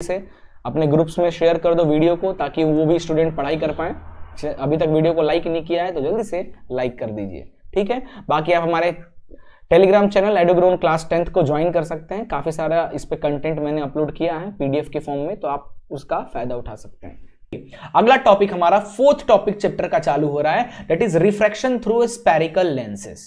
से अपने ग्रुप्स में शेयर कर दो वीडियो को, ताकि वो भी स्टूडेंट पढ़ाई कर पाए। अभी तक वीडियो को लाइक नहीं किया है तो जल्दी से लाइक कर दीजिए, ठीक है। बाकी आप हमारे टेलीग्राम चैनल एडोग्रोन क्लास 10th को ज्वाइन कर सकते हैं। काफी सारा इस पे कंटेंट मैंने अपलोड किया है पीडीएफ के फॉर्म में, तो आप उसका फायदा उठा सकते हैं। अगला टॉपिक हमारा 4th टॉपिक चैप्टर का चालू हो रहा है, that is refraction through spherical lenses.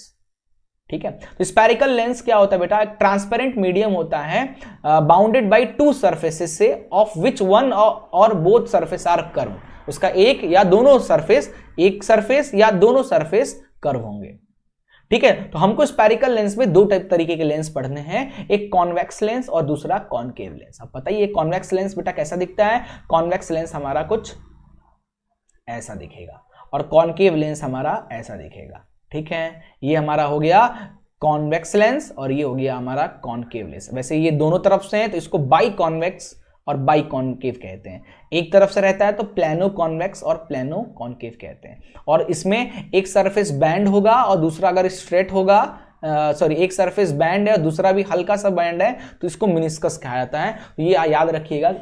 ठीक है, तो स्फेरिकल लेंस क्या होता है बेटा? एक ट्रांसपेरेंट मीडियम होता है बाउंडेड बाय टू सरफेसेस से, ऑफ विच वन और बोथ सरफेस आर कर्व। उसका एक या दोनों सरफेस, एक सरफेस या दोनों सरफेस कर्व होंगे। ठीक है, तो हमको स्फेरिकल लेंस में दो तरीके के लेंस पढ़ने हैं, एक कॉन्वेक्स लेंस और दूसरा कॉनकेव लेंस। अब बताइए कॉन्वेक्स लेंस बेटा कैसा दिखता है? कॉन्वेक्स लेंस हमारा कुछ ऐसा दिखेगा और कॉनकेव लेंस हमारा ऐसा दिखेगा। ठीक है, ये हमारा हो गया कॉन्वेक्स लेंस और ये हो गया हमारा कॉनकेव लेंस। वैसे ये दोनों तरफ से है तो इसको बाई कॉन्वेक्स और बाई कॉनकेव कहते हैं। एक तरफ से रहता है तो प्लेनो कॉन्वेक्स और प्लेनो कॉनकेव कहते हैं। और इसमें एक सरफेस बैंड होगा और दूसरा अगर स्ट्रेट होगा, एक सरफेस बैंड है और दूसरा भी हल्का सा बैंड है, तो इसको मिनिस्कस कहा जाता है। तो ये याद रखिएगा,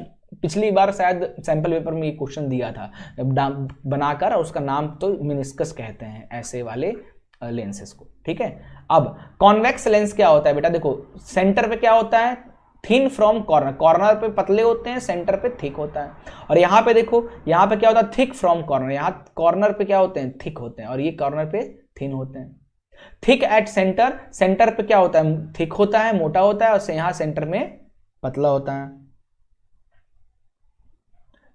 पिछली बार शायद सैंपल पेपर में ये क्वेश्चन दिया था बनाकर, और उसका नाम तो मिनिस्कस कहते हैं ऐसे वाले लेंसेस को। ठीक है, अब कॉन्वेक्स लेंस क्या होता है बेटा? देखो सेंटर पे क्या होता है? थिन फ्रॉम कॉर्नर, कॉर्नर पे पतले होते हैं, सेंटर पे थिक होता है। और यहाँ पे देखो, यहाँ पे क्या होता है? थिक फ्रॉम कॉर्नर, यहाँ कॉर्नर पे क्या होते हैं? थिक होते हैं, और ये कॉर्नर पे थिन होते हैं। थिक एट सेंटर, सेंटर पे क्या होता है? थिक होता है, मोटा होता है, और यहाँ सेंटर में पतला होता है।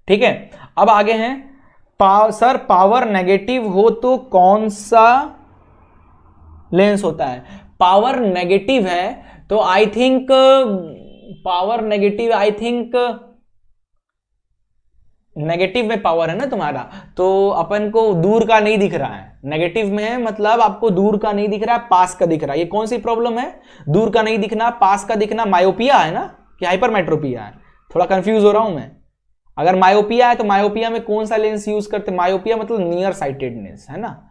ठीक है, अब आगे हैं सर पावर नेगेटिव हो तो कौन सा लेंस होता है? पावर नेगेटिव है तो आई थिंक नेगेटिव में पावर है ना तुम्हारा, तो अपन को दूर का नहीं दिख रहा है। नेगेटिव में है मतलब आपको दूर का नहीं दिख रहा है, पास का दिख रहा है। ये कौन सी प्रॉब्लम है? दूर का नहीं दिखना, पास का दिखना। मायोपिया है ना कि हाइपरमेट्रोपिया है? थोड़ा कंफ्यूज हो रहा हूं मैं। अगर मायोपिया है तो मायोपिया में कौन सा लेंस यूज करते हैं? मायोपिया मतलब नियर साइटेडनेस है ना,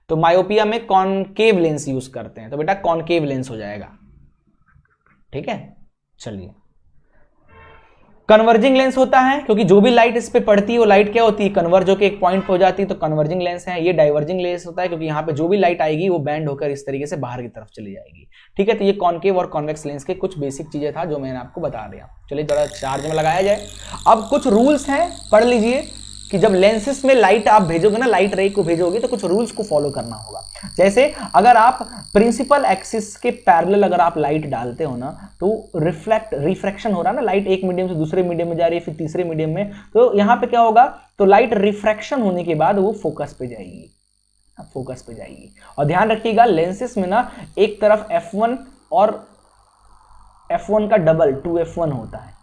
तो मायोपिया में कॉनकेव लेंस यूज करते हैं, तो बेटा कॉनकेव लेंस हो जाएगा। ठीक है, चलिए कन्वर्जिंग लेंस होता है, क्योंकि जो भी लाइट इस पे पड़ती है वो लाइट क्या होती है? कन्वर्ज होकर एक पॉइंट पे हो जाती है, तो कन्वर्जिंग लेंस है। ये डाइवर्जिंग लेंस होता है, क्योंकि यहाँ पे जो भी लाइट आएगी वो बैंड होकर इस तरीके से बाहर की तरफ चली जाएगी। ठीक है, तो ये कॉनकेव और कॉन्वेक्स लेंस के कुछ बेसिक चीजें था जो मैंने आपको बता दिया। चलिए थोड़ा चार्ज में लगाया जाए। अब कुछ रूल्स हैं, पढ़ लीजिए कि जब लेंसेस में लाइट आप भेजोगे ना, लाइट रे को भेजोगे, तो कुछ रूल्स को फॉलो करना होगा। जैसे अगर आप प्रिंसिपल एक्सिस के पैरेलल अगर आप लाइट डालते हो ना, तो रिफ्रैक्शन हो रहा है ना, लाइट एक मीडियम से दूसरे मीडियम में जा रही है, फिर तीसरे मीडियम में, तो यहां पे क्या होगा? तो लाइट रिफ्रैक्शन होने के बाद वो फोकस पे जाएगी, फोकस पे जाएगी। और ध्यान रखिएगा लेंसेस में ना एक तरफ f1 और f1 का डबल 2f1 होता है,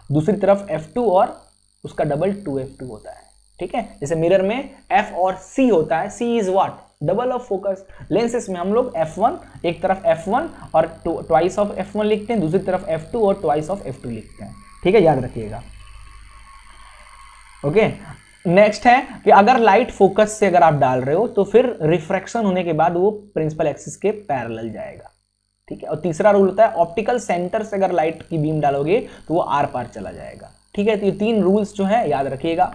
दूसरी तरफ f2 और उसका डबल 2f2 होता है। ठीक है, जैसे मिरर में f और c होता है, c is what? Double of focus. Lenses में हम लोग f1, एक तरफ f1 और ट्वाइस ऑफ f1 लिखते हैं, दूसरी तरफ f2 और ट्वाइस ऑफ f2 लिखते हैं। ठीक है, याद रखिएगा। ओके, नेक्स्ट है कि अगर लाइट फोकस से अगर आप डाल रहे हो तो फिर रिफ्रैक्शन होने के बाद वो प्रिंसिपल एक्सिस के पैरेलल जाएगा। ठीक है, और तीसरा रूल होता है ऑप्टिकल सेंटर से अगर लाइट की बीम डालोगे तो वो आर पार चला जाएगा। ठीक है, तो ये 3 रूल्स जो है याद रखिएगा।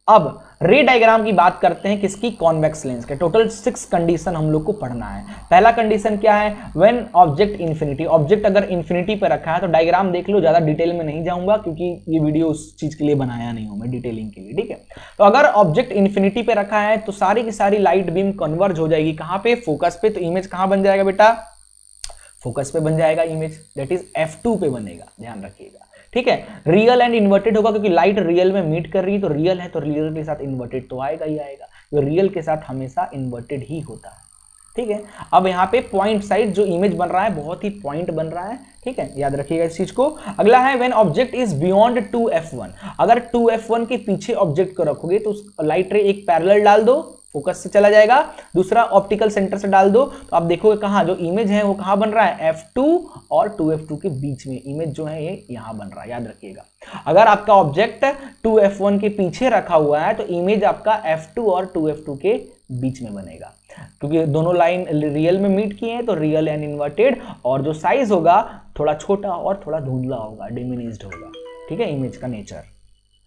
अब रे डायग्राम की बात करते हैं, किसकी? कॉन्वेक्स लेंस के। टोटल 6 कंडीशन हम लोग को पढ़ना है। पहला कंडीशन क्या है? व्हेन ऑब्जेक्ट इन्फिनिटी, ऑब्जेक्ट अगर इन्फिनिटी पे रखा है तो डायग्राम देख लो, ज्यादा डिटेल में नहीं जाऊंगा क्योंकि ये वीडियो उस चीज के लिए बनाया नहीं हूं मैं, डिटेलिंग के लिए। ठीक है, तो अगर ऑब्जेक्ट इन्फिनिटी पे रखा है तो सारी की सारी लाइट बीम कन्वर्ज हो जाएगी कहां पे? फोकस पे। तो इमेज कहां बन जाएगा बेटा? फोकस पे बन जाएगा इमेज, दैट इज f2 पे बनेगा, ध्यान रखिएगा। ठीक है, रियल एंड इन्वर्टेड होगा, क्योंकि लाइट रियल में मीट कर रही है, तो रियल है तो रियल के साथ इन्वर्टेड तो आएगा ही आएगा, तो रियल के साथ हमेशा इन्वर्टेड ही होता है। ठीक है, अब यहाँ पे पॉइंट साइड जो इमेज बन रहा है बहुत ही पॉइंट बन रहा है। ठीक है, याद रखिएगा इस चीज को। अगला है when object is beyond 2f1, अगर 2f1 के पीछे ऑब्जेक्ट को रखोगे तो लाइट रे एक पैरेलल डाल दो, फोकस से चला जाएगा, दूसरा ऑप्टिकल सेंटर से डाल दो, तो आप देखोगे कहां जो इमेज है वो कहां बन रहा है? f2 और 2f2 के बीच में इमेज जो है ये यहां बन रहा है, याद रखिएगा। अगर आपका ऑब्जेक्ट 2f1 के पीछे रखा हुआ है तो इमेज आपका f2 और 2f2 के बीच में बनेगा, क्योंकि दोनों लाइन रियल में मीट किए हैं, तो रियल एंड इन्वर्टेड, और जो साइज होगा थोड़ा छोटा और थोड़ा धुंधला होगा, डिमिनिश्ड होगा। ठीक है, इमेज का नेचर।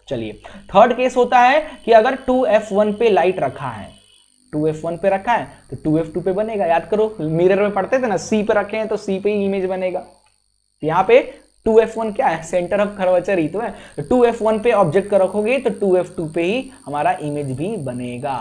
चलिए थर्ड केस होता है कि अगर 2f1 पे लाइट रखा है, 2f1 पे रखा है तो 2f2 पे बनेगा। याद करो मिरर में पढ़ते थे ना, C पे रखे हैं तो C पे ही इमेज बनेगा। यहाँ पे 2f1 क्या है, सेंटर ऑफ कर्वेचर ही तो है, तो 2f1 पे ऑब्जेक्ट को रखोगे तो 2f2 पे ही हमारा इमेज भी बनेगा।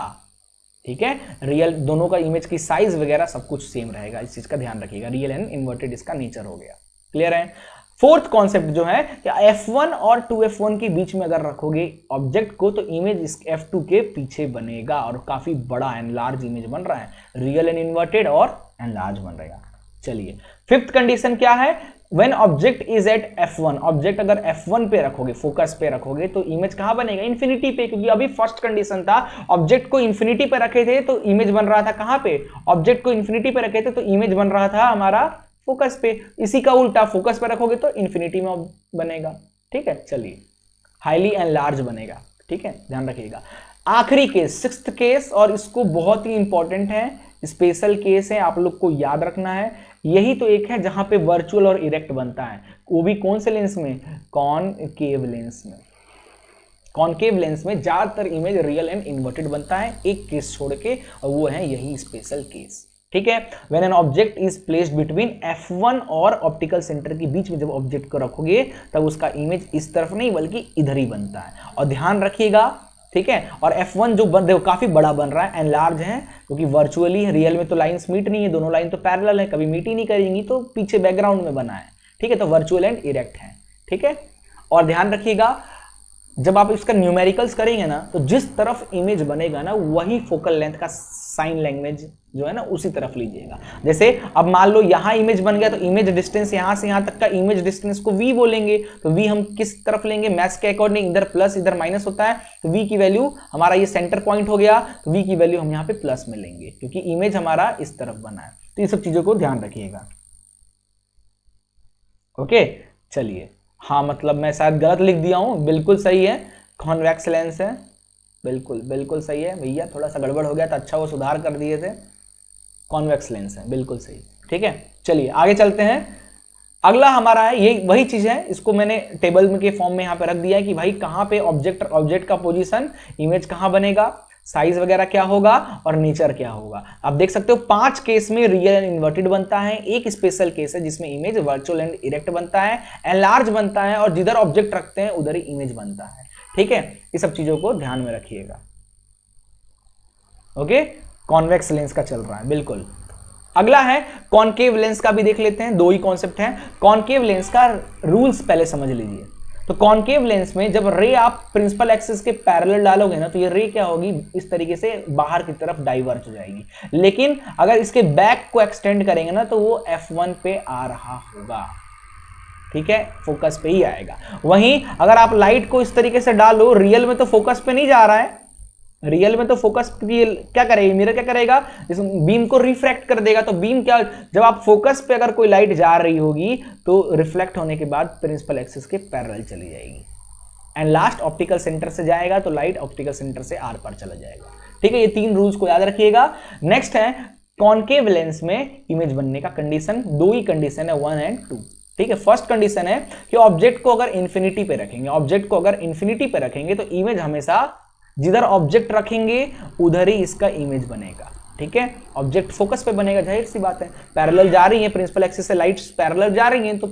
ठीक है, रियल दोनों का इमेज की साइज वगैरह सब कुछ सेम रहेगा, इस चीज का ध्यान रखिएगा। रियल एंड इन्वर्टेड इसका नेचर हो गया। क्लियर है। फोर्थ कॉन्सेप्ट जो है कि f1 और 2f1 के बीच में अगर रखोगे ऑब्जेक्ट को तो इमेज इस f2 के पीछे बनेगा और काफी बड़ा एंड लार्ज इमेज बन रहा है, रियल एंड इन्वर्टेड और एनलार्ज बन रहेगा। चलिए फिफ्थ कंडीशन क्या है, when object is at f1, object अगर f1 पे रखोगे, फोकस पे रखोगे तो इमेज कहां बनेगा, इन्फिनिटी पे, क्योंकि अभी फर्स्ट कंडीशन था ऑब्जेक्ट को इन्फिनिटी पे रखे थे तो इमेज बन रहा था कहां पे, ऑब्जेक्ट को इन्फिनिटी पे रखे थे तो इमेज बन रहा था हमारा फोकस पे। इसी का उल्टा फोकस पे रखोगे तो इन्फिनिटी में बनेगा। ठीक है, चलिए हाईली एंड लार्ज बनेगा। ठीक है, ध्यान रखिएगा। आखिरी केस, सिक्स्थ केस, और इसको बहुत ही इंपॉर्टेंट है, स्पेशल केस है, आप लोग को याद रखना है। यही तो एक है जहां पे वर्चुअल और इरेक्ट बनता है, वो भी कौन से लेंस में, कॉनकेव लेंस में। कॉनकेव लेंस में ज्यादातर इमेज रियल एंड इन्वर्टेड बनता है, एक केस छोड़ के, और वो है यही स्पेशल केस। ठीक है, when an object is placed between f1 और ऑप्टिकल सेंटर के बीच में जब ऑब्जेक्ट को रखोगे तब उसका इमेज इस तरफ नहीं बल्कि इधर ही बनता है, और ध्यान रखिएगा। ठीक है, और f1 जो बन, देखो काफी बड़ा बन रहा है, एनलार्ज है, क्योंकि वर्चुअली रियल में तो लाइंस मीट नहीं है, दोनों लाइन तो पैरेलल है, कभी मीट ही नहीं करेंगी, तो पीछे बैकग्राउंड में बना है। ठीक है, तो वर्चुअल एंड इरेक्ट है। ठीक है, और ध्यान रखिएगा जब आप इसका न्यूमेरिकल्स करेंगे ना तो जिस तरफ इमेज बनेगा ना वही फोकल लेंथ का साइन लैंग्वेज जो है ना उसी तरफ लीजिएगा। जैसे अब मान लो यहां इमेज बन गया तो इमेज डिस्टेंस यहां से यहां तक का इमेज डिस्टेंस को v बोलेंगे, तो v हम किस तरफ लेंगे, मैथ्स के अकॉर्डिंग इधर प्लस इधर माइनस होता है, तो v की वैल्यू हमारा ये सेंटर पॉइंट हो गया, तो v की वैल्यू हम यहाँ पे प्लस में लेंगे क्योंकि इमेज हमारा इस तरफ बना है। तो ये सब चीजों को ध्यान रखिएगा। ओके, चलिए, हाँ मतलब मैं शायद गलत लिख दिया हूं, बिल्कुल सही है, कॉन्वेक्स लेंस है, बिल्कुल बिल्कुल सही है भैया, थोड़ा सा गड़बड़ हो गया था, अच्छा वो सुधार कर दिए थे, कॉन्वेक्स लेंस है, बिल्कुल सही। ठीक है, चलिए आगे चलते हैं। अगला हमारा है, ये वही चीज है, इसको मैंने टेबल में के फॉर्म में यहाँ पे रख दिया है कि भाई कहाँ पे ऑब्जेक्ट का पोजीशन, इमेज कहाँ बनेगा, साइज वगैरह क्या होगा और नेचर क्या होगा। आप देख सकते हो 5 केस में रियल एंड इन्वर्टेड बनता है, एक स्पेशल केस है जिसमें इमेज वर्चुअल एंड इरेक्ट बनता है, एनलार्ज बनता है, और जिधर ऑब्जेक्ट रखते हैं उधर ही इमेज बनता है। ठीक है, ये सब चीजों को ध्यान में रखिएगा। ओके, कॉन्वेक्स लेंस का चल रहा है, बिल्कुल। अगला है कॉनकेव लेंस का भी देख लेते हैं, दो ही कॉन्सेप्ट है। कॉनकेव लेंस का रूल्स पहले समझ लीजिए। तो कॉनकेव लेंस में जब रे आप प्रिंसिपल एक्सिस के पैरेलल डालोगे ना तो ये रे क्या होगी, इस तरीके से बाहर की तरफ डाइवर्ज हो जाएगी। लेकिन अगर इसके बैक को एक्सटेंड करेंगे ना तो वो f1 पे आ रहा होगा। ठीक है, फोकस पे ही आएगा। वहीं अगर आप लाइट को इस तरीके से डालो, रियल में तो फोकस पे नहीं जा रहा है, रियल में तो फोकस क्या करेगा, मिरर क्या करेगा, इस बीम को रिफ्रैक्ट कर देगा। तो बीम क्या, जब आप फोकस पे अगर कोई लाइट जा रही होगी तो रिफ्लेक्ट होने के बाद प्रिंसिपल एक्सिस के पैरेलल चली जाएगी, एंड लास्ट ऑप्टिकल सेंटर से जाएगा तो लाइट ऑप्टिकल सेंटर से आर पर चला जाएगा। ठीक है, ये 3 रूल्स को याद रखिएगा। नेक्स्ट है कॉनकेव लेंस में इमेज बनने का कंडीशन, 2 ही कंडीशन है, 1 एंड 2। ठीक है, फर्स्ट कंडीशन है कि ऑब्जेक्ट को अगर इन्फिनिटी पे रखेंगे, ऑब्जेक्ट को अगर इन्फिनिटी पे रखेंगे तो इमेज हमेशा जिधर ऑब्जेक्ट रखेंगे उधर ही इसका इमेज बनेगा। ठीक है, ऑब्जेक्ट फोकस पे बनेगा, जाहिर सी बात है, पैरेलल जा रही है, प्रिंसिपल एक्सिस से लाइट्स पैरेलल जा रही हैं तो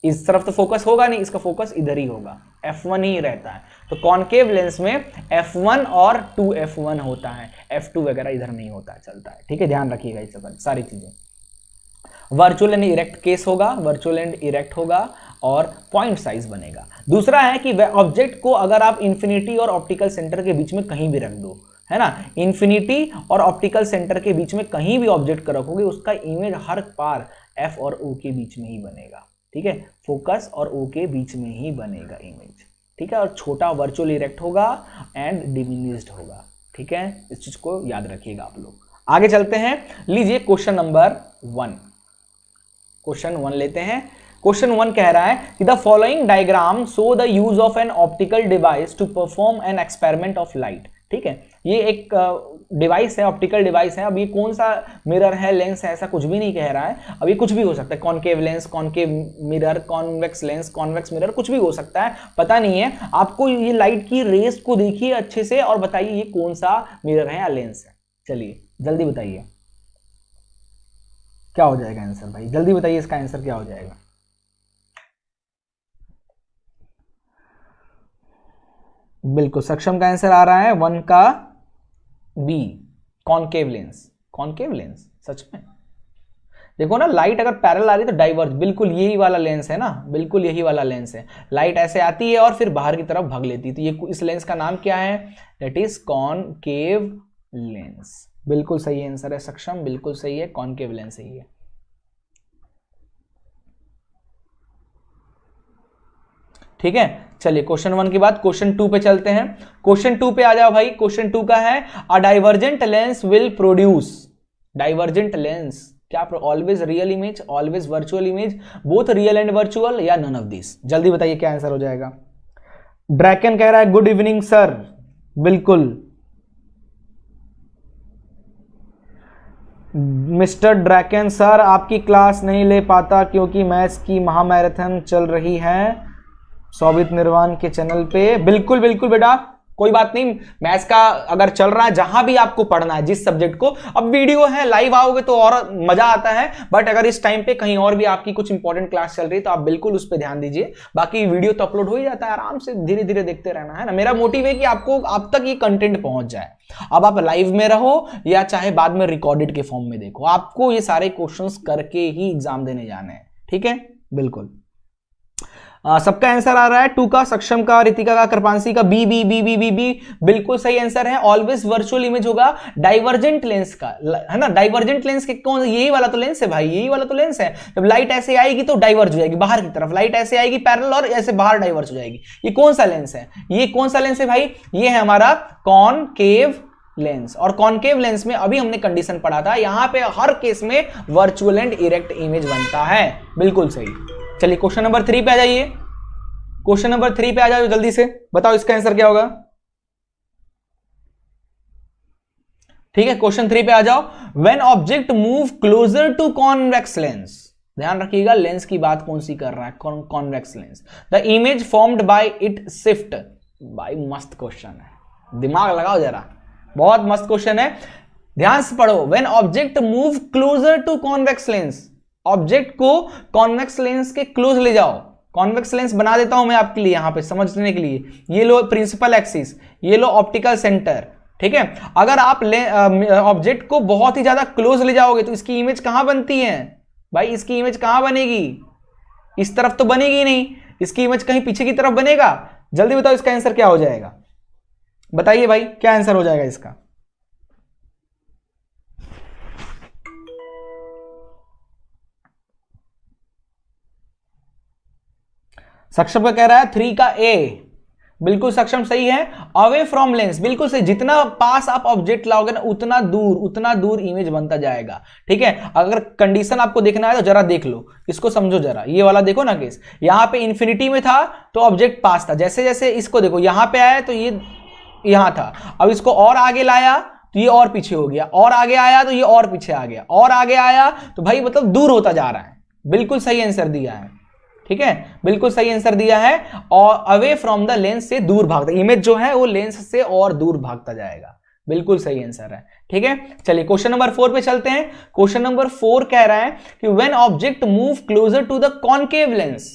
इस तरफ तो फोकस होगा नहीं, इसका फोकस इधर ही होगा, f1 ही रहता है। तो कॉनकेव लेंस में f1 और 2f1 होता है, f2 वगैरह इधर नहीं होता है, चलता है। ठीक है, ध्यान रखिएगा इस सब सारी चीजें। वर्चुअल एंड इरेक्ट केस होगा, वर्चुअल एंड इरेक्ट होगा, और पॉइंट साइज बनेगा। दूसरा है कि ऑब्जेक्ट को अगर आप इन्फिनिटी और ऑप्टिकल सेंटर के बीच में कहीं भी रख दो, है ना, इन्फिनिटी और ऑप्टिकल सेंटर के बीच में कहीं भी ऑब्जेक्ट को रखोगे उसका इमेज हर बार f और o के बीच में ही बनेगा। ठीक है, फोकस और o के बीच में ही बनेगा इमेज। ठीक है, और छोटा वर्चुअल इरेक्ट होगा एंड डिमिनिश्ड होगा। ठीक है, इस चीज को याद रखिएगा आप लोग। आगे चलते हैं, लीजिए क्वेश्चन नंबर 1। क्वेश्चन 1 लेते हैं। क्वेश्चन 1 कह रहा है कि the following diagram show the use of an optical device to perform an experiment of light. ठीक है, ये एक डिवाइस है, ऑप्टिकल डिवाइस है। अब ये कौन सा मिरर है, लेंस है, ऐसा कुछ भी नहीं कह रहा है। अब ये कुछ भी हो सकता है, concave lens, concave mirror, convex lens, convex mirror, कुछ भी हो सकता है, पता नहीं है। आपको ये लाइट की रेस को देखिए अच्छे से और बताइए ये कौन सा मिरर है या लेंस है। चलिए जल्दी बताइए क्या हो जाएगा आंसर भाई, जल्दी बताइए इसका आंसर क्या हो जाएगा। बिल्कुल सक्षम का आंसर आ रहा है 1 का B, concave lens. Concave lens सच में देखो ना, लाइट अगर पैरेलल आ रही है तो डाइवर्ज, बिल्कुल यही वाला लेंस है ना, बिल्कुल यही वाला लेंस है। लाइट ऐसे आती है और फिर बाहर की तरफ भाग लेती है, तो ये इस लेंस का नाम क्या है, दैट इज कॉनकेव लेंस। बिल्कुल सही आंसर है सक्षम, बिल्कुल सही है, कॉनकेव लेंस सही है। ठीक है, चलिए क्वेश्चन 1 के बाद क्वेश्चन 2 पे चलते हैं। क्वेश्चन 2 पे आ जाओ भाई। क्वेश्चन 2 का है a divergent lens will produce, divergent lens क्या, always real image, always virtual image, both real and virtual, या नन ऑफ दिस। जल्दी बताइए क्या आंसर हो जाएगा। ड्रैकन कह रहा है गुड इवनिंग सर, बिल्कुल। मिस्टर ड्रैकन सर आपकी क्लास नहीं ले पाता क्योंकि मैथ्स की महामैराथन चल रही है शोभित निर्वाण के चैनल पे। बिल्कुल बिल्कुल बेटा, कोई बात नहीं, मैथ्स का अगर चल रहा है, जहां भी आपको पढ़ना है जिस सब्जेक्ट को, अब वीडियो है, लाइव आओगे तो और मजा आता है, बट अगर इस टाइम पे कहीं और भी आपकी कुछ इंपॉर्टेंट क्लास चल रही है तो आप बिल्कुल उस पर ध्यान दीजिए। बाकी वीडियो तो अपलोड हो ही जाता है, आराम से धीरे धीरे देखते रहना है ना। मेरा मोटिव है कि आपको आप तक ये कंटेंट पहुंच जाए। अब आप लाइव में रहो या चाहे बाद में रिकॉर्डेड के फॉर्म में देखो, आपको ये सारे क्वेश्चंस करके ही एग्जाम देने जाने हैं। ठीक है, बिल्कुल। सबका आंसर आ रहा है 2 का सक्षम का, रितिका का, कृपांशी का, B B B B B B बिल्कुल सही आंसर है। ऑलवेज वर्चुअल इमेज होगा डाइवर्जेंट लेंस का, है ना। डाइवर्जेंट लेंस के कौन, यही वाला तो लेंस है भाई, यही वाला तो लेंस है। जब लाइट ऐसे आएगी तो डाइवर्ज हो जाएगी बाहर की तरफ, लाइट ऐसे आएगी पैरेलल और ऐसे बाहर डाइवर्ज हो जाएगी। ये कौन सा लेंस है, ये कौन सा लेंस है भाई, ये है हमारा कॉनकेव लेंस। और कॉनकेव लेंस में अभी हमने कंडीशन पढ़ा था, यहां पे हर केस में वर्चुअल एंड इरेक्ट इमेज बनता है। बिल्कुल सही। चलिए क्वेश्चन नंबर 3 पे आ जाइए। क्वेश्चन नंबर 3 पे आ जाओ जल्दी से, बताओ इसका आंसर क्या होगा। ठीक है, क्वेश्चन 3 पे आ जाओ। When object move closer to convex lens, ध्यान रखिएगा लेंस की बात कौन सी कर रहा है, convex lens, the image formed by it shift. भाई मस्त क्वेश्चन है, दिमाग लगाओ जरा, बहुत मस्त क्वेश्चन है, ध्यान से पढ़ो। When object move closer to convex lens, object को कॉन्वेक्स लेंस के क्लोज ले जाओ। कॉन्वेक्स लेंस बना देता हूं मैं आपके लिए यहां पे समझने के लिए। ये लो प्रिंसिपल एक्सिस, ये लो ऑप्टिकल सेंटर। ठीक है, अगर आप ऑब्जेक्ट को बहुत ही ज्यादा क्लोज ले जाओगे तो इसकी इमेज कहां बनती है भाई, इसकी इमेज कहां बनेगी, इस तरफ तो बनेगी नहीं, इसकी इमेज कहीं पीछे की तरफ बनेगा। जल्दी बताओ इसका आंसर क्या हो जाएगा, बताइए भाई क्या आंसर हो जाएगा इसका। सक्षम का कह रहा है 3 का ए, बिल्कुल सक्षम सही है। अवे फ्रॉम लेंस, बिल्कुल सही, जितना पास आप ऑब्जेक्ट लाओगे ना उतना दूर इमेज बनता जाएगा। ठीक है, अगर कंडीशन आपको देखना है तो जरा देख लो, इसको समझो जरा, ये वाला देखो ना केस, यहां पे इंफिनिटी में था तो ऑब्जेक्ट पास था, जैसे जैसे इसको देखो यहां पे आया तो ये यहां था, अब इसको और आगे लाया तो ये और पीछे हो गया, और आगे आया तो ये और पीछे आ गया, और आगे आया तो भाई मतलब दूर होता जा रहा है। बिल्कुल सही आंसर दिया है। ठीक है, बिल्कुल सही आंसर दिया है। और अवे फ्रॉम द लेंस से दूर भागता, इमेज जो है वो लेंस से और दूर भागता जाएगा। बिल्कुल सही आंसर है। ठीक है, चलिए क्वेश्चन नंबर 4 पे चलते हैं। क्वेश्चन नंबर 4 कह रहा है कि when object move closer to the concave lens,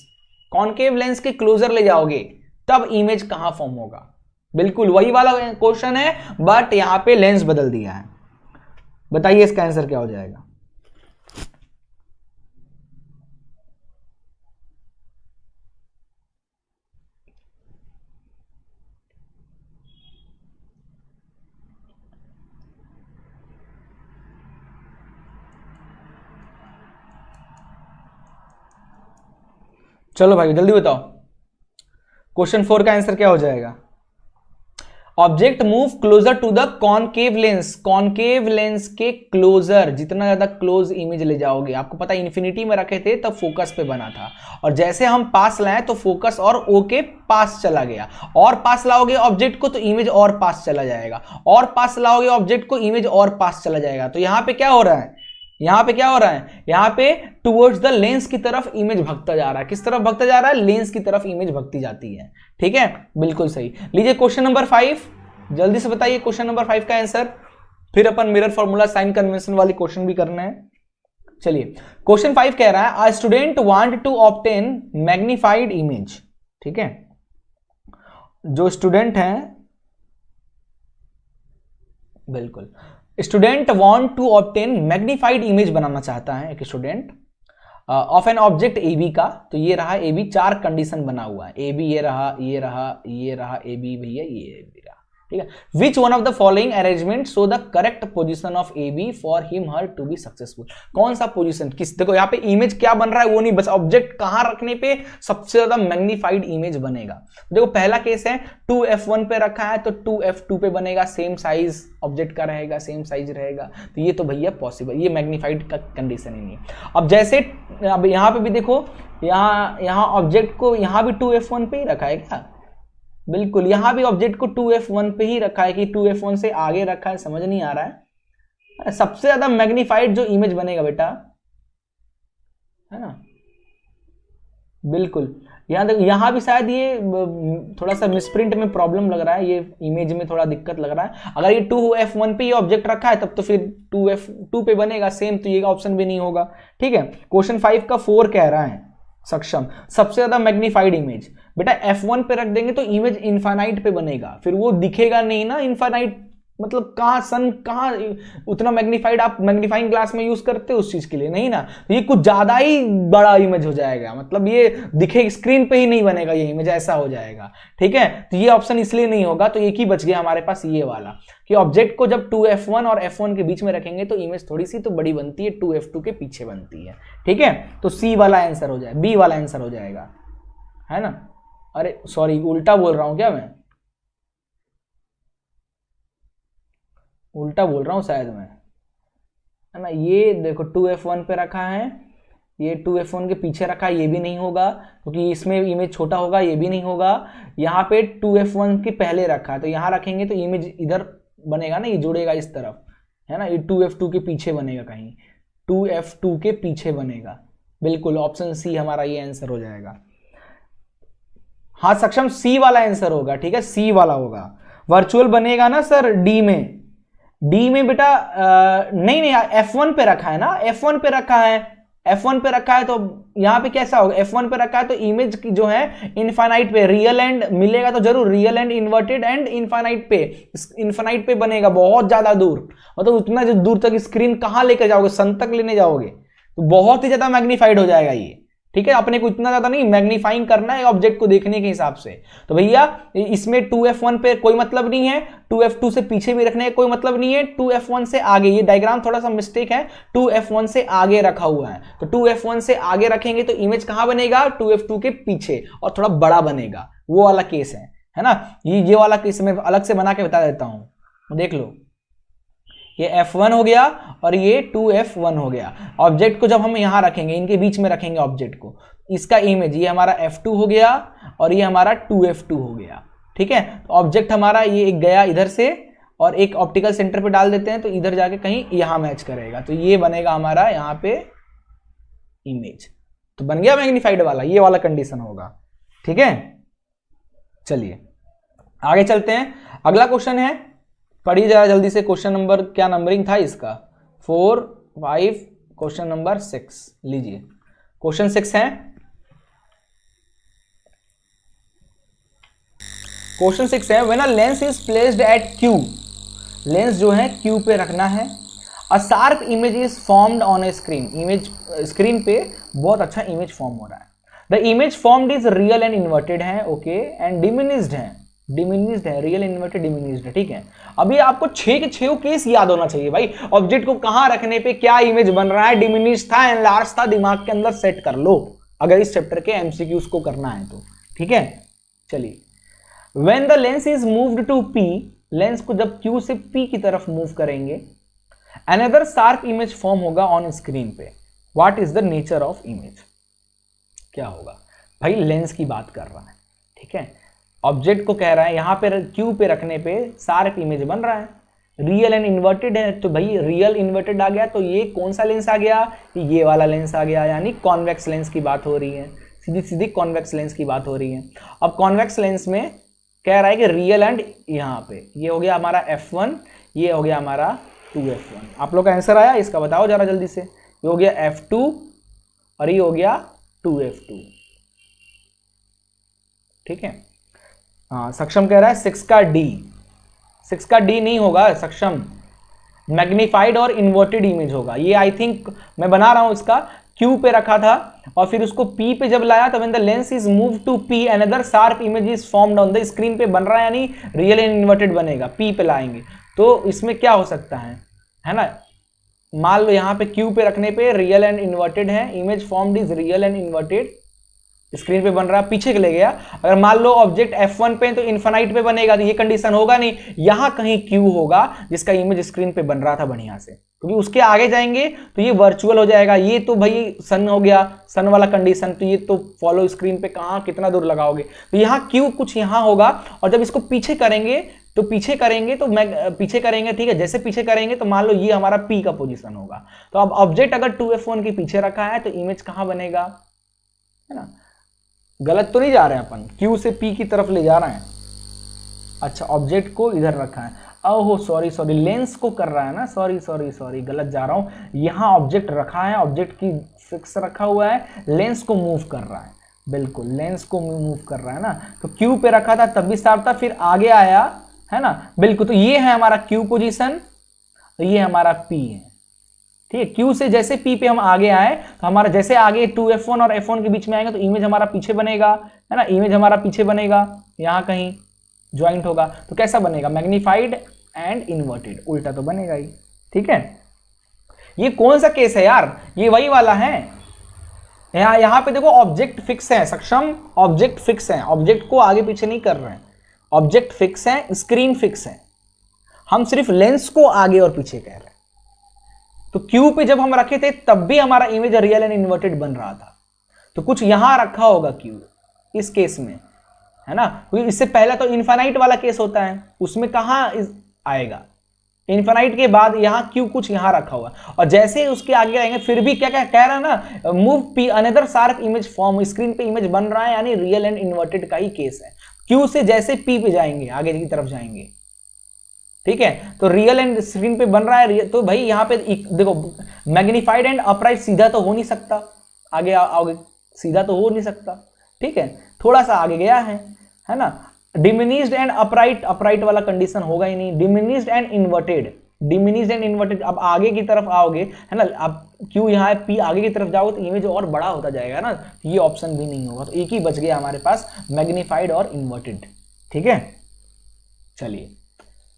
concave lens के क्लोजर ले जाओगे तब इमेज कहां फॉर्म होगा। बिल्कुल वही वाला क्वेश्चन है बट यहां पे लेंस बदल दिया है। बताइए इसका आंसर क्या हो जाएगा। चलो भाई जल्दी बताओ क्वेश्चन 4 का आंसर क्या हो जाएगा। Object move closer to the concave lens, concave lens के क्लोजर, जितना ज्यादा क्लोज इमेज ले जाओगे, आपको पता इन्फिनिटी में रखे थे तब फोकस पे बना था, और जैसे हम पास लाए तो फोकस और ओ के पास चला गया, और पास लाओगे ऑब्जेक्ट को तो इमेज और पास चला जाएगा, और पास लाओगे ऑब्जेक्ट को इमेज और पास चला जाएगा। तो यहां पे क्या हो रहा है, यहां पे क्या हो रहा है, यहां पे टुवर्ड्स द लेंस की तरफ इमेज भगता जा रहा है। किस तरफ भगता जा रहा है, लेंस की तरफ इमेज भगती जाती है। ठीक है, बिल्कुल सही। लीजिए क्वेश्चन नंबर 5, जल्दी से बताइए क्वेश्चन नंबर 5 का आंसर, फिर अपन मिरर फॉर्मूला साइन कन्वेंशन वाली क्वेश्चन भी करना है। चलिए क्वेश्चन 5 कह रहा है, a student want to obtain magnified image. ठीक है, जो स्टूडेंट है, बिल्कुल student want to obtain magnified image बनाना चाहता है एक student of an object A B का। तो ये रहा ए बी, 4 कंडीशन बना हुआ है, ए बी ये रहा, ये रहा, ये रहा ए बी भैया, ये भी रहा। ठीक है, which one of the following arrangement show the correct position of A B for him her to be successful. कौन सा पोजीशन, किस, देखो यहाँ पे इमेज क्या बन रहा है वो नहीं, बस ऑब्जेक्ट कहां रखने पे सबसे ज्यादा मैग्नीफाइड इमेज बनेगा। देखो पहला केस है 2f1 पे रखा है तो 2f2 पे बनेगा, सेम साइज ऑब्जेक्ट का रहेगा, सेम साइज रहेगा, तो ये तो भैया पॉसिबल, ये मैग्नीफाइड का कंडीशन ही नहीं है। अब जैसे अब यहाँ पे भी देखो, यहाँ ऑब्जेक्ट को यहाँ भी 2f1 पे ही रखा है क्या, बिल्कुल यहां भी ऑब्जेक्ट को 2f1 पे ही रखा है कि 2f1 से आगे रखा है, समझ नहीं आ रहा है। सबसे ज्यादा मैग्नीफाइड जो इमेज बनेगा बेटा, है ना, बिल्कुल यहां देखो, यहां भी शायद ये थोड़ा सा मिसप्रिंट में प्रॉब्लम लग रहा है, ये इमेज में थोड़ा दिक्कत लग रहा है। अगर ये 2f1 पे ये ऑब्जेक्ट रखा है तब तो फिर 2f2 पे बनेगा सेम, तो ये ऑप्शन भी नहीं होगा। ठीक है, क्वेश्चन 5 का 4 कह रहा है, सक्षम सबसे ज्यादा मैग्नीफाइड इमेज, बेटा f1 पे रख देंगे तो इमेज इनफाइनाइट पे बनेगा, फिर वो दिखेगा नहीं ना इनफाइनाइट, मतलब कहां सन, कहां उतना मैग्नीफाइड आप मैग्नीफाइंग ग्लास में यूज करते हो उस चीज के लिए, नहीं ना, तो ये कुछ ज्यादा ही बड़ा इमेज हो जाएगा, मतलब ये दिखे स्क्रीन पे ही नहीं बनेगा ये इमेज, ऐसा हो जाएगा। ठीक है, तो ये ऑप्शन इसलिए नहीं होगा, तो एक ही बच गया हमारे पास ये वाला, कि ऑब्जेक्ट को जब 2f1 और f1 के बीच में रखेंगे तो इमेज थोड़ी सी तो बड़ी बनती है, 2f2 के पीछे बनती है। ठीक है, तो सी वाला आंसर हो जाए, बी वाला आंसर हो जाएगा, है ना। अरे सॉरी, उल्टा बोल रहा हूं क्या मैं, उल्टा बोल रहा हूं शायद मैं, है ना। ये देखो 2f1 पे रखा है, ये 2f1 के पीछे रखा है, ये भी नहीं होगा क्योंकि इसमें इमेज छोटा होगा, ये भी नहीं होगा। यहाँ पे 2f1 के पहले रखा है तो यहाँ रखेंगे तो इमेज इधर बनेगा ना, ये जुड़ेगा इस तरफ, है ना, ये 2f2 के पीछे बनेगा, कहीं 2f2 के पीछे बनेगा, बिल्कुल ऑप्शन सी हमारा ये आंसर हो जाएगा। हाँ सक्षम, सी वाला आंसर होगा। ठीक है, सी वाला होगा। वर्चुअल बनेगा ना सर डी में, डी में बेटा नहीं f1 पे रखा है ना, f1 पे रखा है, f1 पे रखा है तो यहां पे कैसा होगा, f1 पे रखा है तो इमेज की जो है इनफाइनाइट पे, रियल एंड मिलेगा तो जरूर, real and inverted and infinite पे, इनफाइनाइट पे बनेगा, बहुत ज्यादा दूर, मतलब उतना जो दूर तक स्क्रीन कहां लेकर जाओगे, सन तक लेने जाओगे तो बहुत ही ज्यादा मैग्नीफाइड हो जाएगा ये। ठीक है, अपने को इतना ज्यादा नहीं मैग्नीफाइंग करना है ऑब्जेक्ट को देखने के हिसाब से, तो भैया इसमें 2f1 पे कोई मतलब नहीं है, 2f2 से पीछे भी रखने का कोई मतलब नहीं है, 2f1 से आगे, ये डायग्राम थोड़ा सा मिस्टेक है, 2f1 से आगे रखा हुआ है, तो 2f1 से आगे रखेंगे तो इमेज कहां बनेगा, 2f2 के पीछे और थोड़ा बड़ा बनेगा, वो वाला केस है ना। ये वाला केस मैं अलग से बना के बता देता हूं, देख लो, ये f1 हो गया और ये 2f1 हो गया। ऑब्जेक्ट को जब हम यहां रखेंगे, इनके बीच में रखेंगे ऑब्जेक्ट को, इसका इमेज ये हमारा f2 हो गया और ये हमारा 2f2 हो गया। ठीक है, तो ऑब्जेक्ट हमारा ये एक गया इधर से और एक ऑप्टिकल सेंटर पे डाल देते हैं तो इधर जाके कहीं यहां मैच करेगा, तो ये बनेगा हमारा यहां पे इमेज, तो बन गया मैग्नीफाइड वाला, ये वाला कंडीशन होगा। ठीक है, चलिए आगे चलते हैं। अगला क्वेश्चन है, पढ़िए जरा जल्दी से, क्वेश्चन नंबर, क्या नंबरिंग था इसका, 4, 5, क्वेश्चन नंबर 6 लीजिए। क्वेश्चन 6 है, क्वेश्चन 6 है, when a lens is placed at Q, lens जो है Q पे रखना है, a sharp image is formed on A screen, image screen पे बहुत अच्छा इमेज फॉर्म हो रहा है, the image formed is real and inverted है, ओके, एंड डिमिनिश्ड है, डिमिनिश्ड है, रियल इन्वर्टेड डिमिनिश्ड है। ठीक है, अभी आपको 6 के 6 केस याद होना चाहिए भाई, ऑब्जेक्ट को कहां रखने पे क्या इमेज बन रहा है, डिमिनिश था, एनलार्ज था, दिमाग के अंदर सेट कर लो अगर इस चैप्टर के एमसीक्यूज को करना है तो। ठीक है, चलिए when the lens is moved to P, lens को जब Q से P की तरफ मूव करेंगे, अनदर शार्प इमेज फॉर्म होगा ऑन स्क्रीन पे। What is the nature of image? क्या होगा भाई? लेंस की बात कर रहा है, ठीक है, ऑब्जेक्ट को कह रहा है यहां पे Q पे रखने पे शार्प इमेज बन रहा है, रियल एंड इन्वर्टेड है, तो भाई रियल इन्वर्टेड आ गया, तो ये कौन सा लेंस आ गया? ये वाला लेंस आ गया, यानी कॉन्वेक्स लेंस की बात हो रही है, सीधी सीधी कॉन्वेक्स लेंस की बात हो रही है। अब कॉन्वेक्स लेंस में कह रहा है कि रियल एंड यहाँ पे ये हो गया हमारा f1, ये हो गया हमारा 2f1। आप लोग का आंसर आया इसका बताओ जरा जल्दी से। ये हो गया f2 और ये हो गया 2f2, ठीक है। हाँ, सक्षम कह रहा है 6 का D, 6 का D नहीं होगा सक्षम, मैग्नीफाइड और इन्वर्टेड इमेज होगा। ये आई थिंक मैं बना रहा हूं इसका, Q पे रखा था और फिर उसको P पे जब लाया तो when the lens is move to P another sharp image is formed on the screen पे बन रहा है, यानी रियल एंड इन्वर्टेड बनेगा, P पे लाएंगे तो इसमें क्या हो सकता है ना। मान लो यहाँ पे Q पे रखने पे रियल एंड इन्वर्टेड है, image formed is real and inverted, screen पे बन रहा है, पीछे ले गया। अगर मान लो ऑब्जेक्ट F1 पे तो इनफाइनाइट पे बनेगा, तो ये कंडीशन होगा नहीं, यहां कहीं Q होगा जिसका इमेज स्क्रीन पे बन रहा था बढ़िया से, क्योंकि उसके आगे जाएंगे तो ये वर्चुअल हो जाएगा। ये तो भाई सन हो गया, सन वाला कंडीशन, तो ये तो फॉलो स्क्रीन पे कहां कितना दूर लगाओगे, तो यहाँ Q कुछ यहाँ होगा, और जब इसको पीछे करेंगे तो पीछे करेंगे, ठीक है, जैसे पीछे करेंगे तो मान लो ये हमारा P का पोजीशन होगा। तो अब ऑब्जेक्ट अगर 2F1 के पीछे रखा है तो इमेज कहां बनेगा, है ना। गलत तो नहीं जा रहे हैं अपन, Q से P की तरफ ले जा रहे हैं। अच्छा, ऑब्जेक्ट को इधर रखा है, ओहो सॉरी लेंस को कर रहा है ना, सॉरी गलत जा रहा हूं। यहां ऑब्जेक्ट रखा है, ऑब्जेक्ट की फिक्स रखा हुआ है, लेंस को मूव कर रहा है, बिल्कुल लेंस को मूव कर रहा है ना। तो Q पे रखा था तब भी शार्प था, फिर आगे आया है ना, बिल्कुल। तो ये है हमारा Q पोजीशन, तो ये हमारा P है, ठीक है। Q से जैसे P पे हम आगे आए तो हमारा जैसे आगे 2F1 और F1 के बीच में आएंगे तो इमेज हमारा पीछे बनेगा, है ना, इमेज हमारा पीछे बनेगा, यहां कहीं ज्वाइंट होगा। तो कैसा बनेगा? मैग्नीफाइड एंड इन्वर्टेड, उल्टा तो बनेगा ही, ठीक है। ये कौन सा केस है यार? ये वही वाला है। यहां पे देखो ऑब्जेक्ट फिक्स है सक्षम, ऑब्जेक्ट फिक्स है, ऑब्जेक्ट को आगे पीछे नहीं कर रहे हैं, ऑब्जेक्ट फिक्स है, स्क्रीन फिक्स है, हम सिर्फ लेंस को आगे और पीछे कह रहे हैं। तो Q पे जब हम रखे थे तब भी हमारा इमेज रियल एंड इन्वर्टेड बन रहा था, तो कुछ यहां रखा होगा Q इस केस में, है ना। क्योंकि इससे पहला तो इनफाइनाइट वाला केस होता है, उसमें कहां आएगा, इनफाइनाइट के बाद यहां Q कुछ यहां रखा हुआ, और जैसे ही उसके आगे आएंगे फिर भी क्या क्या कह रहा है ना, move P another sharp image form, screen पे इमेज बन रहा है, यानी रियल एंड इन्वर्टेड का ही केस है। Q से जैसे P पे जाएंगे, आगे की तरफ जाएंगे, ठीक है, तो रियल एंड स्क्रीन पे बन रहा है, तो भाई यहाँ पे देखो मैग्नीफाइड एंड अपराइट सीधा तो हो नहीं सकता, आगे आओगे सीधा तो हो नहीं सकता, ठीक है, थोड़ा सा आगे गया है ना। डिमिनिश्ड एंड अपराइट, अपराइट वाला कंडीशन होगा ही नहीं। डिमिनिश्ड एंड इन्वर्टेड, अब आगे की तरफ आओगे, है ना, अब Q यहाँ है, P आगे की तरफ जाओगे तो इमेज और बड़ा होता जाएगा ना, ये ऑप्शन भी नहीं होगा, तो एक ही बच गया हमारे पास, मैग्नीफाइड और इन्वर्टेड, ठीक है। चलिए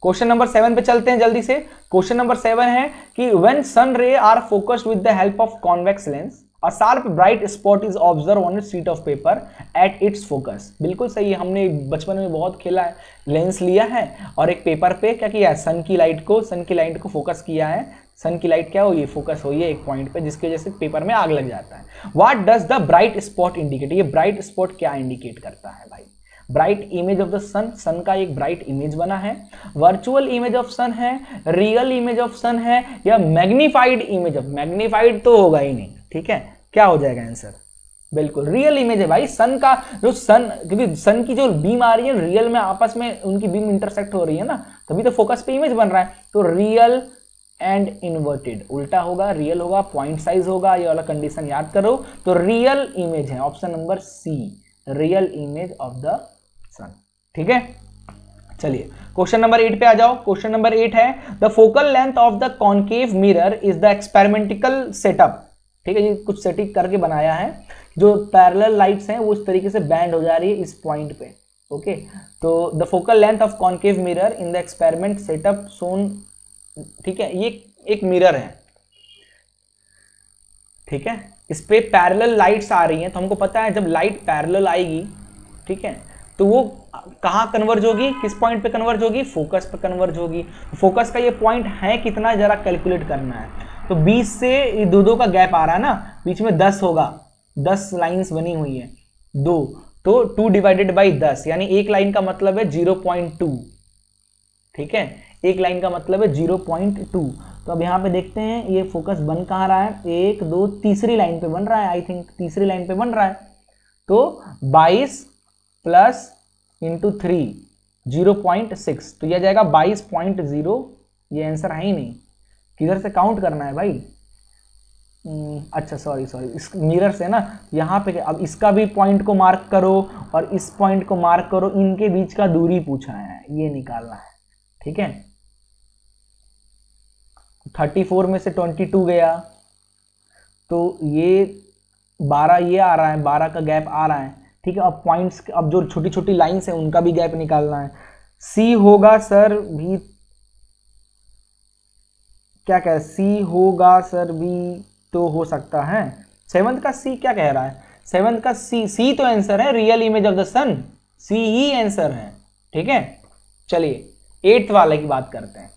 क्वेश्चन नंबर 7 पे चलते हैं जल्दी से। क्वेश्चन नंबर 7 है कि when sun ray are focused with the help of convex lens, a sharp bright spot is observe on a sheet of paper at its focus. बिल्कुल सही है, हमने बचपन में बहुत खेला है, लेंस लिया है और एक पेपर पे क्या किया है, सन की लाइट को फोकस किया है। सन की लाइट क्या हुई है, फोकस हुई है एक पॉइंट पे, जिसकी वजह से पेपर में आग लग जाता है। What does the bright spot indicate? ये ब्राइट स्पॉट क्या इंडिकेट करता है भाई? ब्राइट इमेज ऑफ द सन, सन का एक ब्राइट इमेज बना है, वर्चुअल इमेज ऑफ सन है, रियल इमेज ऑफ सन है, या मैग्नीफाइड इमेज ऑफ, मैग्नीफाइड तो होगा ही नहीं, ठीक है, क्या हो जाएगा आंसर? बिल्कुल रियल इमेज है भाई सन का, जो सन, क्योंकि सन की जो बीम आ रही है रियल में आपस में उनकी बीम इंटरसेक्ट हो रही है ना, तभी तो फोकस पे इमेज बन रहा है। तो रियल एंड इन्वर्टेड, उल्टा होगा, रियल होगा, पॉइंट साइज होगा, ये वाला कंडीशन याद करो। तो रियल इमेज है option number C, real image of the sun, ठीक है। चलिए क्वेश्चन नंबर 8 पे आ जाओ। क्वेश्चन नंबर 8 है the focal length of the concave mirror is the experimental setup, ठीक है, ये कुछ सेटिंग करके बनाया है, जो पैरेलल लाइट्स हैं वो इस तरीके से बैंड हो जा रही है इस पॉइंट पे, ओके। तो the focal length of concave mirror in the experiment setup shown, ठीक है, ये एक मिरर है, ठीक है, इस पे पैरेलल लाइट्स आ रही हैं, तो हमको पता है जब लाइट पैरेलल आएगी, ठीक है, तो वो कहाँ कन्वर्ज होगी, किस पॉइंट पे कन्वर्ज होगी, फोकस पे कन्वर्ज होगी। फोकस का ये पॉइंट है कितना, जरा कैलकुलेट करना है। तो 20 से दो का गैप आ रहा है ना, बीच में 10 होगा, 10 लाइंस बनी हुई है, 2, तो 2 डिवाइडेड बाई 10, यानी एक लाइन का मतलब है 0.2, ठीक है, एक लाइन का मतलब है 0.2। तो अब यहाँ पे देखते हैं ये फोकस बन कहाँ रहा है, 1 2 तीसरी लाइन पे बन रहा है, आई थिंक तीसरी लाइन पे बन रहा है। तो 22 प्लस इंटू 3 0.6, तो यह जाएगा 22.0। ये आंसर है ही नहीं, किधर से काउंट करना है भाई, अच्छा सॉरी इस मिरर से ना, यहाँ पे अब इसका भी पॉइंट को मार्क करो और इस पॉइंट को मार्क करो, इनके बीच का दूरी पूछा है, ये निकालना है, ठीक है। 34 में से 22 गया, तो ये 12 ये आ रहा है, 12 का गैप आ रहा है, ठीक है। अब पॉइंट्स, अब जो छोटी छोटी लाइंस है उनका भी गैप निकालना है। सी होगा सर भी, क्या कह, सी होगा सर भी तो हो सकता है। 7th का सी क्या कह रहा है, 7th का सी तो आंसर है, real image of the sun, C ही आंसर है, ठीक है। चलिए 8th वाले की बात करते हैं,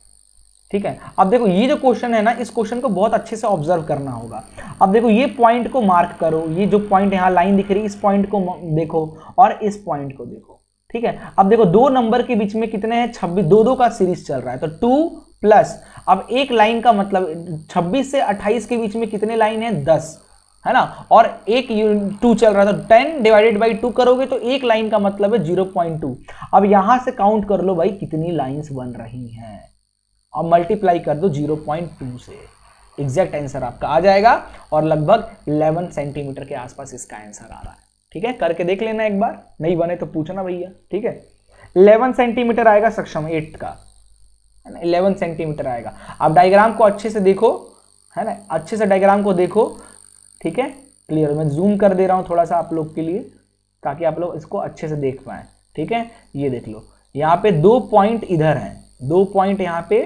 ठीक है। अब देखो ये जो क्वेश्चन है ना, इस क्वेश्चन को बहुत अच्छे से ऑब्जर्व करना होगा। अब देखो ये पॉइंट को मार्क करो, ये जो पॉइंट यहाँ लाइन दिख रही है, इस पॉइंट को देखो और इस पॉइंट को देखो, ठीक है। अब देखो दो नंबर के बीच में कितने हैं, 26, 2 का सीरीज चल रहा है, तो 2 प्लस, अब एक लाइन का मतलब 26 से 28 के बीच में कितने लाइन है, 10 है ना, और एक 2 चल रहा था, 10 डिवाइडेड बाई 2 करोगे तो एक लाइन का मतलब है 0.2। अब यहां से काउंट कर लो भाई कितनी लाइंस बन रही हैं, और मल्टीप्लाई कर दो 0.2 से, एग्जैक्ट आंसर आपका आ जाएगा, और लगभग 11 सेंटीमीटर के आसपास इसका आंसर आ रहा है, ठीक है। करके देख लेना एक बार, नहीं बने तो पूछना भैया, ठीक है। 11 सेंटीमीटर आएगा सक्षम 8 का, है ना, 11 सेंटीमीटर आएगा। अब डायग्राम को अच्छे से देखो, है ना, अच्छे से डायग्राम को देखो, ठीक है, क्लियर। मैं जूम कर दे रहा हूं थोड़ा सा आप लोग के लिए, ताकि आप लोग इसको अच्छे से देख पाए, ठीक है। ये देख लो, यहाँ पे 2 पॉइंट इधर हैं, 2 पॉइंट यहाँ पे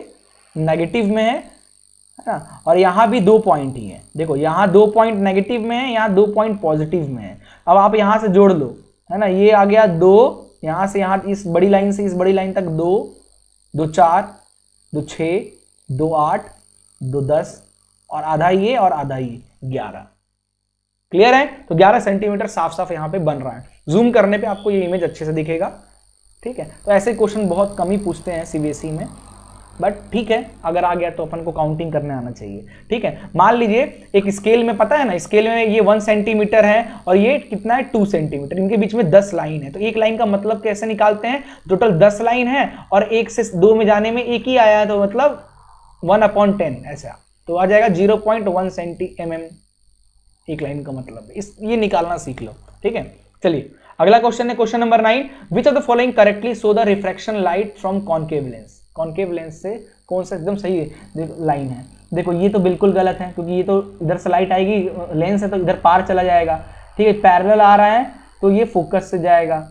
नेगेटिव में है ना, और यहाँ भी 2 पॉइंट ही हैं। देखो यहाँ 2 पॉइंट नेगेटिव में है, यहाँ 2 पॉइंट पॉजिटिव में है। अब आप यहाँ से जोड़ लो, है ना, ये आ गया 2, यहाँ से यहाँ इस बड़ी लाइन से इस बड़ी लाइन तक 2, 2 4, 2 6, 2 8, 2 10, और आधा ये और आधा ये 11, क्लियर है। तो 11 सेंटीमीटर साफ साफ यहाँ पे बन रहा है, जूम करने पे आपको ये इमेज अच्छे से दिखेगा, ठीक है। तो ऐसे क्वेश्चन बहुत कम ही पूछते हैं सीबीएसई में, बट ठीक है, अगर आ गया तो अपन को काउंटिंग करने आना चाहिए, ठीक है। मान लीजिए एक स्केल में, पता है ना, स्केल में ये 1 सेंटीमीटर है और ये कितना है 2 सेंटीमीटर, इनके बीच में 10 लाइन है, तो एक लाइन का मतलब कैसे निकालते हैं, टोटल 10 लाइन है और 1 से 2 में जाने में एक ही आया है, तो मतलब 1/10 ऐसा, तो आ जाएगा 0.1 सेंटीमीटर एक लाइन का मतलब है। ये निकालना सीख लो, ठीक है। चलिए अगला क्वेश्चन है, question number 9, which of the following correctly show the refraction light from concave lens. Concave lens से कौन सा एकदम सही लाइन है। देखो ये तो बिल्कुल गलत है, क्योंकि ये तो इधर से लाइट आएगी, लेंस है तो इधर पार चला जाएगा, ठीक है। पैरेलल आ रहा है तो ये फोकस से जाएगा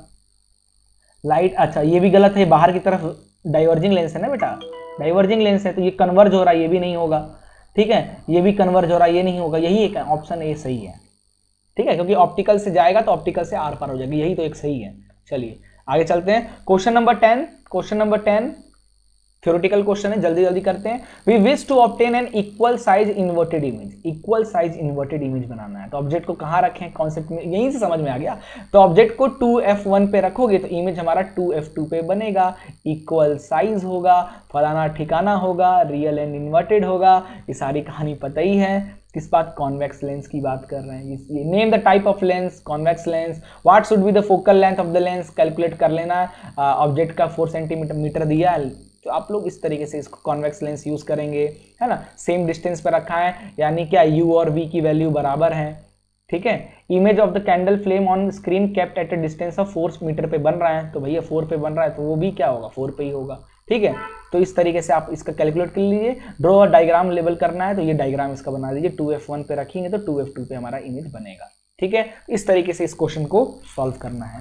लाइट, अच्छा ये भी गलत है, बाहर की तरफ डाइवर्जिंग लेंस है ना बेटा, डाइवर्जिंग लेंस है तो ये कन्वर्ज हो रहा है, ये भी नहीं होगा, ठीक है। ये भी कन्वर्ज हो रहा है, ये नहीं होगा, यही एक ऑप्शन ए सही है, ठीक है, क्योंकि ऑप्टिकल से जाएगा तो ऑप्टिकल से आर पार हो जाएगी, यही तो एक सही है। चलिए आगे चलते हैं, question number 10, question number 10 theoretical question है, जल्दी जल्दी करते हैं। We wish to obtain an equal size inverted image, equal size inverted image बनाना है, तो ऑब्जेक्ट को कहाँ रखें, कॉन्सेप्ट में यहीं से समझ में आ गया। तो ऑब्जेक्ट को 2f1 पे रखोगे तो इमेज हमारा 2f2 पे बनेगा, इक्वल साइज होगा, फलाना ठिकाना होगा, रियल एंड इन्वर्टेड होगा, ये सारी कहानी पता ही है। किस बात, कॉन्वेक्स लेंस की बात कर रहे हैं, इसलिए name the type of lens, convex lens, what should be the focal length of the lens, calculate कर लेना। ऑब्जेक्ट का 4 सेंटीमीटर दिया है, तो आप लोग इस तरीके से इसको कॉन्वेक्स लेंस यूज करेंगे, है ना। सेम डिस्टेंस पर रखा है, यानी क्या u और v की वैल्यू बराबर है, ठीक है। Image of the candle flame on screen kept at a distance of 4 metre पे बन रहा है, तो भैया 4 पे बन रहा है तो वो भी क्या होगा, 4 पे ही होगा, ठीक है। तो इस तरीके से आप इसका कैलकुलेट कर लीजिए। ड्रॉ और डायग्राम लेबल करना है तो ये डायग्राम इसका बना दीजिए, 2f1 पे रखेंगे तो 2f2 पे हमारा इमेज बनेगा, ठीक है। इस तरीके से इस क्वेश्चन को सॉल्व करना है।